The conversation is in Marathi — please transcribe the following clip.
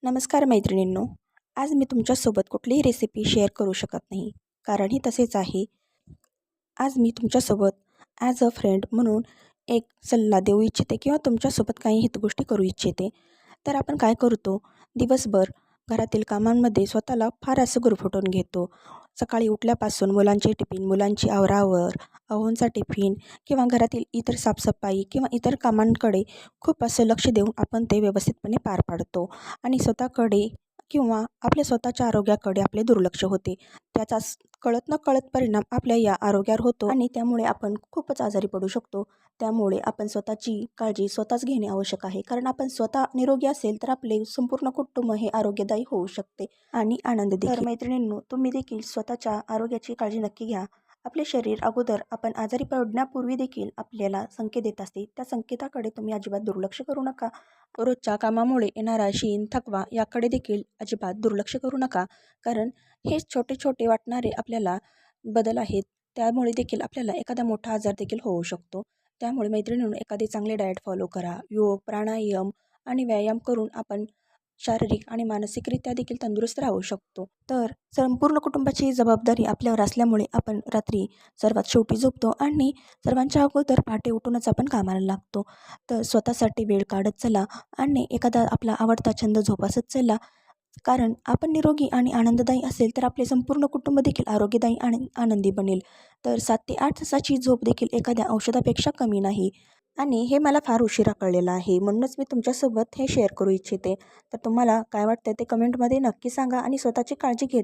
नमस्कार मैत्रिणींनो. आज मी तुमच्यासोबत कुठलीही रेसिपी शेअर करू शकत नाही, कारण ही तसेच आहे. आज मी तुमच्यासोबत ॲज अ फ्रेंड म्हणून एक सल्ला देऊ इच्छिते किंवा तुमच्यासोबत काही हितगोष्टी करू इच्छिते. तर आपण काय करतो, दिवसभर घरातील कामांमध्ये स्वतःला फार असं गुरफटून घेतो. सकाळी उठल्यापासून मुलांचे टिफिन, मुलांची आवरावर, अहोंचा टिफिन किंवा घरातील इतर साफसफाई किंवा इतर कामांकडे खूप असं लक्ष देऊन आपण ते व्यवस्थितपणे पार पाडतो आणि स्वतःकडे किंवा आपल्या स्वतःच्या आरोग्याकडे आपले दुर्लक्ष होते. त्याचा कळत नकळत परिणाम आपल्या या आरोग्यावर होतो आणि त्यामुळे आपण खूपच आजारी पडू शकतो. त्यामुळे आपण स्वतःची काळजी स्वतःच घेणे आवश्यक आहे, कारण आपण स्वतः निरोगी असेल तर आपले संपूर्ण कुटुंब हे आरोग्यदायी होऊ शकते आणि आनंदी. तर मैत्रिणींनो, तुम्ही देखील स्वतःच्या आरोग्याची काळजी नक्की घ्या. आपले शरीर अगोदर आपण आजारी पडण्यापूर्वी देखील आपल्याला संकेत देत असते. त्या संकेताकडे तुम्ही अजिबात दुर्लक्ष करू नका. रोजच्या कामामुळे येणारा शीण, थकवा याकडे देखील अजिबात दुर्लक्ष करू नका, कारण हे छोटे छोटे वाटणारे आपल्याला बदल आहेत. त्यामुळे देखील आपल्याला एखादा मोठा आजार देखील होऊ शकतो. त्यामुळे मैत्रिणींनो, एखादे चांगले डाएट फॉलो करा. योग, प्राणायाम आणि व्यायाम करून आपण शारीरिक आणि मानसिकरित्या देखील तंदुरुस्त राहू शकतो. तर संपूर्ण कुटुंबाची जबाबदारी आपल्यावर असल्यामुळे आपण रात्री सर्वात शेवटी झोपतो आणि सर्वांच्या अगोदर पहाटे उठूनच आपण कामाला लागतो. तर स्वतःसाठी वेळ काढत चला आणि एखादा आपला आवडता छंद जोपासत चला, कारण आपण निरोगी आणि आनंददायी असेल तर आपले संपूर्ण कुटुंब देखील आरोग्यदायी आणि आनंदी बनेल. तर 7 ते 8 तासाची झोप देखील एखाद्या औषधापेक्षा कमी नाही आणि हे मला फार उशिरा कळलेलं आहे, म्हणूनच मी तुमच्यासोबत हे शेअर करू इच्छिते. तर तुम्हाला काय वाटतं ते कमेंटमध्ये नक्की सांगा आणि स्वतःची काळजी घेत